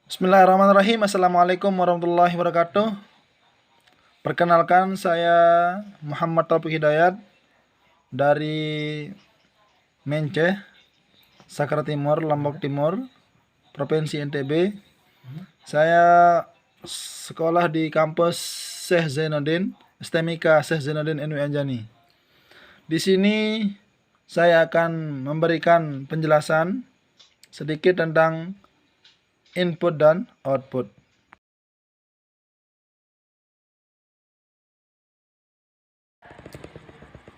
Bismillahirrahmanirrahim. Assalamualaikum warahmatullahi wabarakatuh. Perkenalkan, saya Muhammad Taufik Hidayat dari Menceh, Sakra Timur, Lombok Timur, Provinsi NTB. Saya sekolah di kampus Syekh Zainuddin, STMIK Syekh Zainuddin NU Anjani. Di sini saya akan memberikan penjelasan sedikit tentang input dan output.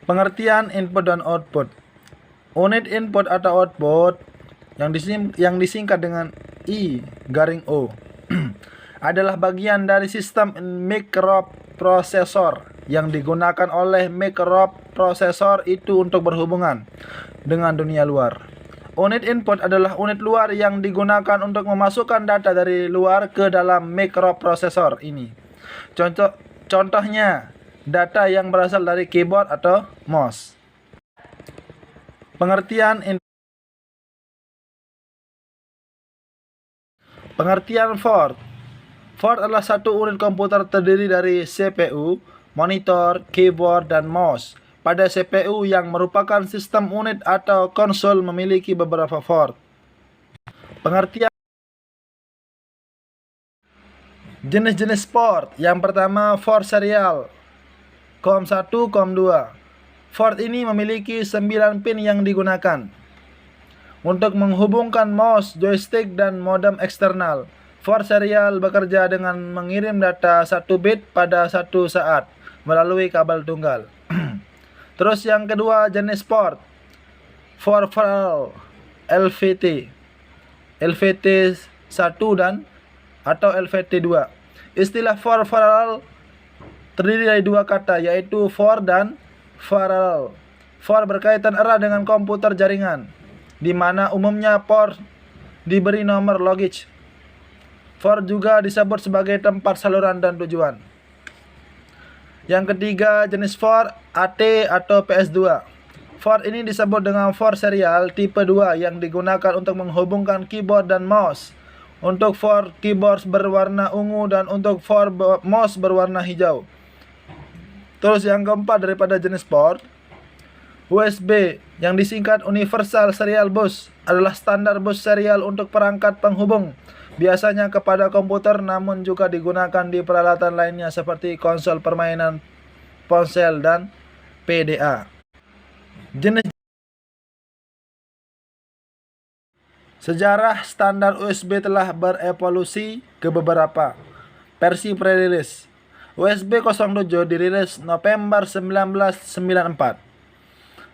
Pengertian input dan output. Unit input atau output yang disingkat dengan I-O adalah bagian dari sistem mikroprosesor yang digunakan oleh mikroprosesor itu untuk berhubungan dengan dunia luar. Unit input adalah unit luar yang digunakan untuk memasukkan data dari luar ke dalam mikroprosesor ini. Contohnya, data yang berasal dari keyboard atau mouse. Pengertian Ford. Ford adalah satu unit komputer terdiri dari CPU, monitor, keyboard, dan mouse. Pada CPU yang merupakan sistem unit atau konsol memiliki beberapa Ford. Pengertian jenis-jenis Ford. Yang pertama, Ford serial COM1, COM2. Ford ini memiliki 9 pin yang digunakan untuk menghubungkan mouse, joystick, dan modem eksternal. Ford serial bekerja dengan mengirim data 1 bit pada satu saat melalui kabel tunggal. Terus yang kedua, jenis Ford Parallel LVT1 dan atau LVT2. Istilah Ford Parallel terdiri dari dua kata, yaitu for dan parallel. For berkaitan erat dengan komputer jaringan, di mana umumnya port diberi nomor logik. For juga disebut sebagai tempat saluran dan tujuan. Yang ketiga, jenis for AT atau PS2. For ini disebut dengan for serial tipe 2 yang digunakan untuk menghubungkan keyboard dan mouse. Untuk for keyboard berwarna ungu dan untuk for mouse berwarna hijau. Terus yang keempat daripada jenis port, USB yang disingkat Universal Serial Bus adalah standar bus serial untuk perangkat penghubung, biasanya kepada komputer, namun juga digunakan di peralatan lainnya seperti konsol permainan, ponsel, dan PDA. Sejarah standar USB telah berevolusi ke beberapa versi pre-release. USB 07 dirilis November 1994.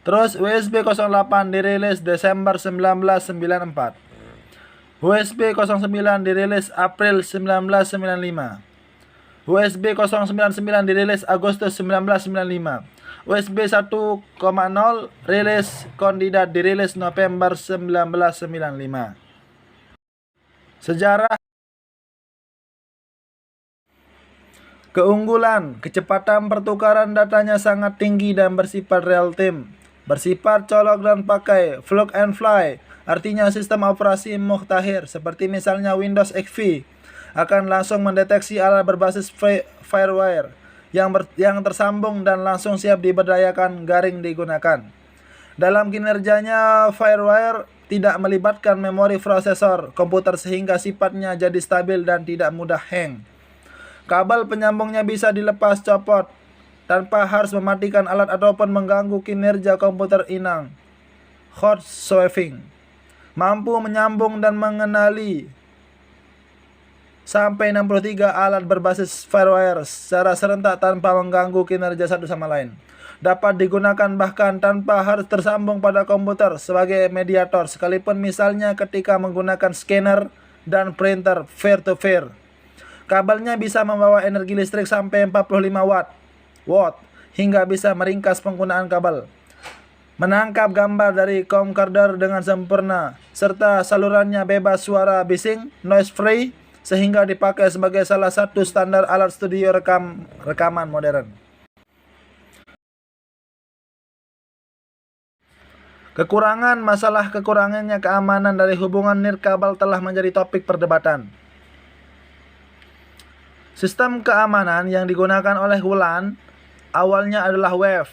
Terus USB 08 dirilis Desember 1994. USB 09 dirilis April 1995. USB 099 dirilis Agustus 1995. USB 1.0 rilis kandidat dirilis November 1995. Sejarah. Keunggulan, kecepatan pertukaran datanya sangat tinggi dan bersifat real time, bersifat colok dan pakai plug and fly, artinya sistem operasi mutakhir seperti misalnya Windows XP akan langsung mendeteksi alat berbasis firewire yang tersambung dan langsung siap diberdayakan garing digunakan. Dalam kinerjanya, firewire tidak melibatkan memori prosesor komputer sehingga sifatnya jadi stabil dan tidak mudah hang. Kabel penyambungnya bisa dilepas copot tanpa harus mematikan alat ataupun mengganggu kinerja komputer inang. Hot swapping mampu menyambung dan mengenali sampai 63 alat berbasis firewire secara serentak tanpa mengganggu kinerja satu sama lain. Dapat digunakan bahkan tanpa harus tersambung pada komputer sebagai mediator, sekalipun misalnya ketika menggunakan scanner dan printer peer-to-peer. Kabelnya bisa membawa energi listrik sampai 45 watt hingga bisa meringkas penggunaan kabel. Menangkap gambar dari camcorder dengan sempurna, serta salurannya bebas suara bising, noise free, sehingga dipakai sebagai salah satu standar alat studio rekaman modern. Masalah kekurangannya keamanan dari hubungan nirkabel telah menjadi topik perdebatan. Sistem keamanan yang digunakan oleh WLAN awalnya adalah WAV,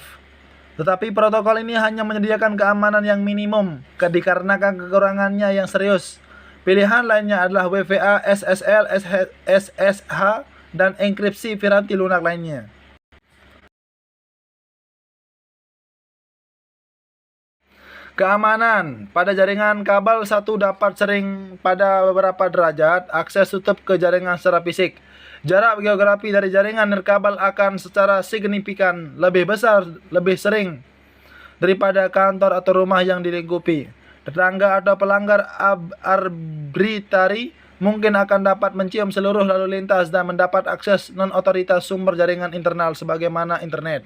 tetapi protokol ini hanya menyediakan keamanan yang minimum dikarenakan kekurangannya yang serius. Pilihan lainnya adalah WVA, SSL, SSH, dan enkripsi variasi lunak lainnya. Keamanan pada jaringan kabel satu dapat sering pada beberapa derajat akses tutup ke jaringan secara fisik. Jarak geografi dari jaringan nirkabel akan secara signifikan lebih besar, lebih sering daripada kantor atau rumah yang dilingkupi. Tetangga atau pelanggar arbitrari mungkin akan dapat mencium seluruh lalu lintas dan mendapat akses non-otoritas sumber jaringan internal sebagaimana internet.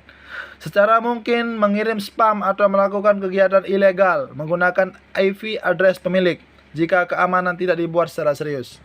Secara mungkin mengirim spam atau melakukan kegiatan ilegal menggunakan IP address pemilik jika keamanan tidak dibuat secara serius.